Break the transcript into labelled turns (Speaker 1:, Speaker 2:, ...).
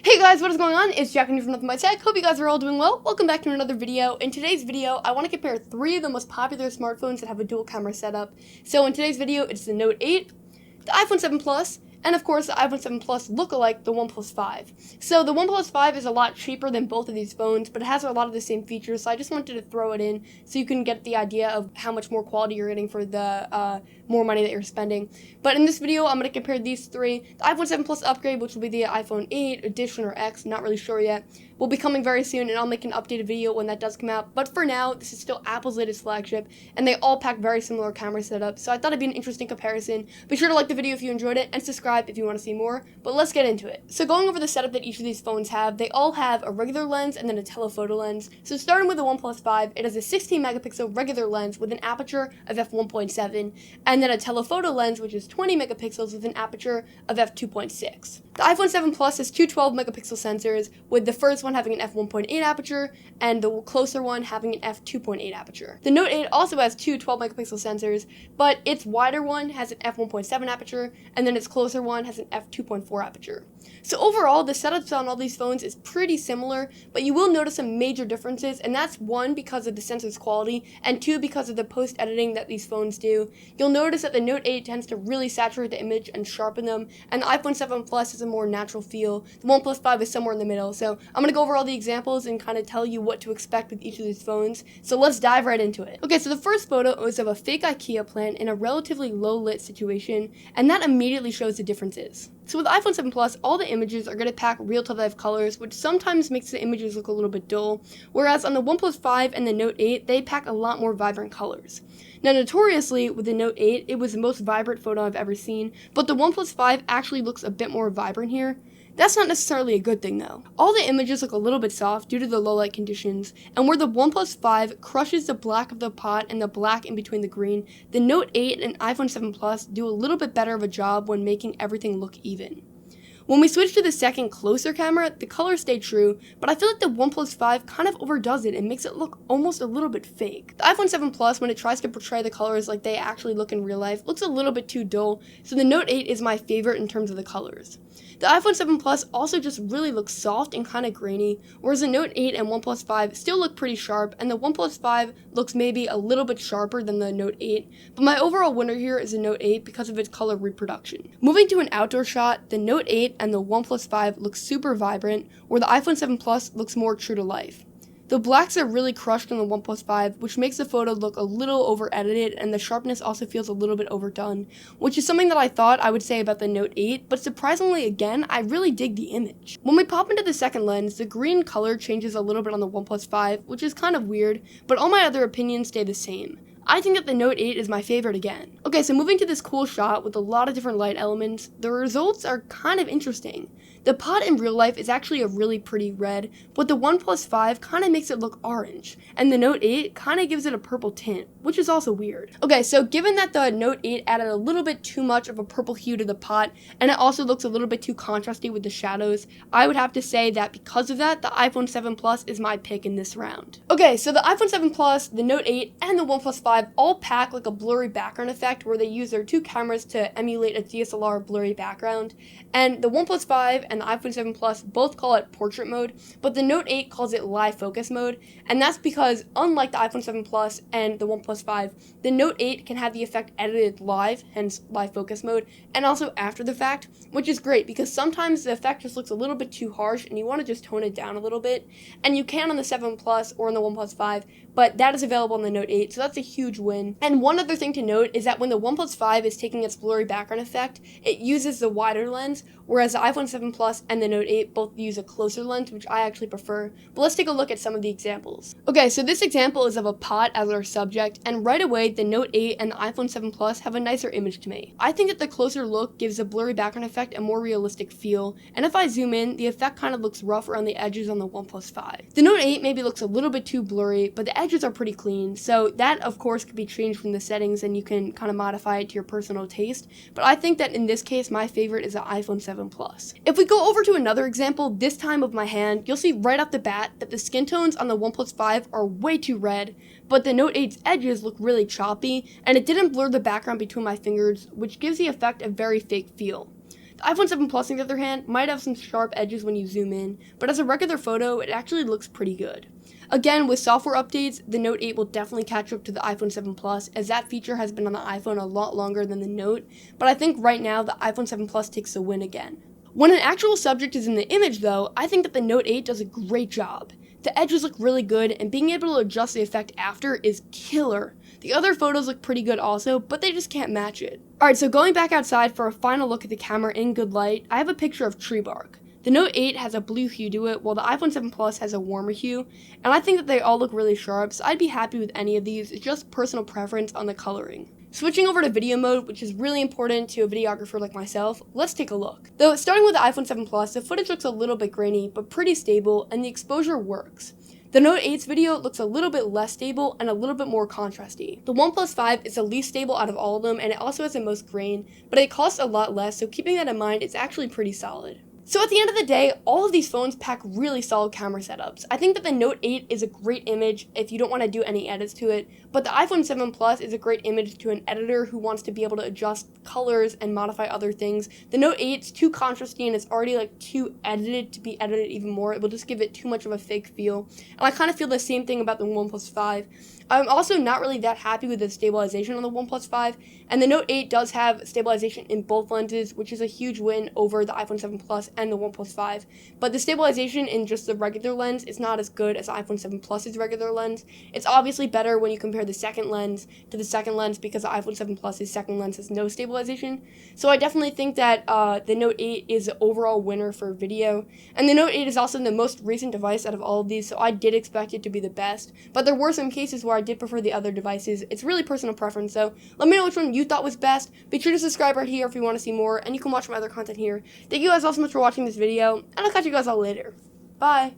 Speaker 1: Hey guys, what is going on? It's Jack and you from Nothing But Tech. Hope you guys are all doing well. Welcome back to another video. In today's video, I want to compare 3 of the most popular smartphones that have a dual camera setup. So in today's video, it's the Note 8, the iPhone 7 Plus, and of course the iPhone 7 Plus lookalike, the OnePlus 5. So the OnePlus 5 is a lot cheaper than both of these phones, but it has a lot of the same features, so I just wanted to throw it in so you can get the idea of how much more quality you're getting for the more money that you're spending. But in this video, I'm going to compare these 3. The iPhone 7 Plus upgrade, which will be the iPhone 8 Edition or X, not really sure yet, will be coming very soon, and I'll make an updated video when that does come out. But for now, this is still Apple's latest flagship, and they all pack very similar camera setups, so I thought it'd be an interesting comparison. Be sure to like the video if you enjoyed it, and subscribe if you want to see more. But let's get into it. So going over the setup that each of these phones have, they all have a regular lens and then a telephoto lens. So starting with the OnePlus 5, it has a 16 megapixel regular lens with an aperture of f1.7, and then a telephoto lens which is 20 megapixels with an aperture of f2.6. The iPhone 7 Plus has two 12 megapixel sensors, with the first one having an f1.8 aperture and the closer one having an f2.8 aperture. The Note 8 also has two 12 megapixel sensors, but its wider one has an f1.7 aperture and then its closer one has an f2.4 aperture. So overall, the setups on all these phones is pretty similar, but you will notice some major differences, and that's 1 because of the sensor's quality, and 2 because of the post-editing that these phones do. You'll notice that the Note 8 tends to really saturate the image and sharpen them, and the iPhone 7 Plus has a more natural feel. The OnePlus 5 is somewhere in the middle, so I'm going to go over all the examples and kind of tell you what to expect with each of these phones. So let's dive right into it. Okay, so the first photo is of a fake IKEA plant in a relatively low-lit situation, and that immediately shows the differences. So with iPhone 7 Plus, all the images are going to pack real-to-life colors, which sometimes makes the images look a little bit dull, whereas on the OnePlus 5 and the Note 8, they pack a lot more vibrant colors. Now, notoriously, with the Note 8, it was the most vibrant photo I've ever seen, but the OnePlus 5 actually looks a bit more vibrant here. That's not necessarily a good thing though. All the images look a little bit soft due to the low light conditions, and where the OnePlus 5 crushes the black of the pot and the black in between the green, the Note 8 and iPhone 7 Plus do a little bit better of a job when making everything look even. When we switch to the second closer camera, the colors stay true, but I feel like the OnePlus 5 kind of overdoes it and makes it look almost a little bit fake. The iPhone 7 Plus, when it tries to portray the colors like they actually look in real life, looks a little bit too dull, so the Note 8 is my favorite in terms of the colors. The iPhone 7 Plus also just really looks soft and kind of grainy, whereas the Note 8 and OnePlus 5 still look pretty sharp, and the OnePlus 5 looks maybe a little bit sharper than the Note 8, but my overall winner here is the Note 8 because of its color reproduction. Moving to an outdoor shot, the Note 8 and the OnePlus 5 look super vibrant, where the iPhone 7 Plus looks more true to life. The blacks are really crushed on the OnePlus 5, which makes the photo look a little over-edited, and the sharpness also feels a little bit overdone, which is something that I thought I would say about the Note 8, but surprisingly again, I really dig the image. When we pop into the second lens, the green color changes a little bit on the OnePlus 5, which is kind of weird, but all my other opinions stay the same. I think that the Note 8 is my favorite again. Okay, so moving to this cool shot with a lot of different light elements, the results are kind of interesting. The pot in real life is actually a really pretty red, but the OnePlus 5 kind of makes it look orange, and the Note 8 kind of gives it a purple tint, which is also weird. Okay, so given that the Note 8 added a little bit too much of a purple hue to the pot, and it also looks a little bit too contrasty with the shadows, I would have to say that because of that, the iPhone 7 Plus is my pick in this round. Okay, so the iPhone 7 Plus, the Note 8, and the OnePlus 5 all pack like a blurry background effect where they use their two cameras to emulate a DSLR blurry background, and the OnePlus 5 and the iPhone 7 Plus both call it portrait mode, but the Note 8 calls it live focus mode, and that's because unlike the iPhone 7 Plus and the OnePlus 5, the Note 8 can have the effect edited live, hence live focus mode, and also after the fact, which is great because sometimes the effect just looks a little bit too harsh and you want to just tone it down a little bit, and you can on the 7 Plus or on the OnePlus 5, but that is available on the Note 8, so that's a huge win. And one other thing to note is that when the OnePlus 5 is taking its blurry background effect, it uses the wider lens, whereas the iPhone 7 Plus and the Note 8 both use a closer lens, which I actually prefer. But let's take a look at some of the examples. Okay, so this example is of a pot as our subject, and right away the Note 8 and the iPhone 7 Plus have a nicer image to me. I think that the closer look gives the blurry background effect a more realistic feel, and if I zoom in, the effect kind of looks rough around the edges on the OnePlus 5. The Note 8 maybe looks a little bit too blurry, but the edges are pretty clean, so that of course could be changed from the settings and you can kind of modify it to your personal taste, but I think that in this case my favorite is the iPhone 7 Plus. If we go over to another example, this time of my hand, you'll see right off the bat that the skin tones on the OnePlus 5 are way too red, but the Note 8's edges look really choppy, and it didn't blur the background between my fingers, which gives the effect a very fake feel. The iPhone 7 Plus, on the other hand, might have some sharp edges when you zoom in, but as a regular photo, it actually looks pretty good. Again, with software updates, the Note 8 will definitely catch up to the iPhone 7 Plus, as that feature has been on the iPhone a lot longer than the Note, but I think right now the iPhone 7 Plus takes the win again. When an actual subject is in the image though, I think that the Note 8 does a great job. The edges look really good, and being able to adjust the effect after is killer. The other photos look pretty good also, but they just can't match it. Alright, so going back outside for a final look at the camera in good light, I have a picture of tree bark. The Note 8 has a blue hue to it, while the iPhone 7 Plus has a warmer hue, and I think that they all look really sharp, so I'd be happy with any of these. It's just personal preference on the coloring. Switching over to video mode, which is really important to a videographer like myself, let's take a look. Though starting with the iPhone 7 Plus, the footage looks a little bit grainy, but pretty stable, and the exposure works. The Note 8's video looks a little bit less stable and a little bit more contrasty. The OnePlus 5 is the least stable out of all of them, and it also has the most grain, but it costs a lot less, so keeping that in mind, it's actually pretty solid. So at the end of the day, all of these phones pack really solid camera setups. I think that the Note 8 is a great image if you don't want to do any edits to it, but the iPhone 7 Plus is a great image to an editor who wants to be able to adjust colors and modify other things. The Note 8's too contrasty and it's already like too edited to be edited even more. It will just give it too much of a fake feel. And I kind of feel the same thing about the OnePlus 5. I'm also not really that happy with the stabilization on the OnePlus 5, and the Note 8 does have stabilization in both lenses, which is a huge win over the iPhone 7 Plus and the OnePlus 5. But the stabilization in just the regular lens is not as good as the iPhone 7 Plus's regular lens. It's obviously better when you compare the second lens to the second lens because the iPhone 7 Plus's second lens has no stabilization. So I definitely think that the Note 8 is the overall winner for video. And the Note 8 is also the most recent device out of all of these, so I did expect it to be the best. But there were some cases where I did prefer the other devices. It's really personal preference, so let me know which one you thought was best. Be sure to subscribe right here if you want to see more, and you can watch my other content here. Thank you guys all so much for watching this video, and I'll catch you guys all later. Bye!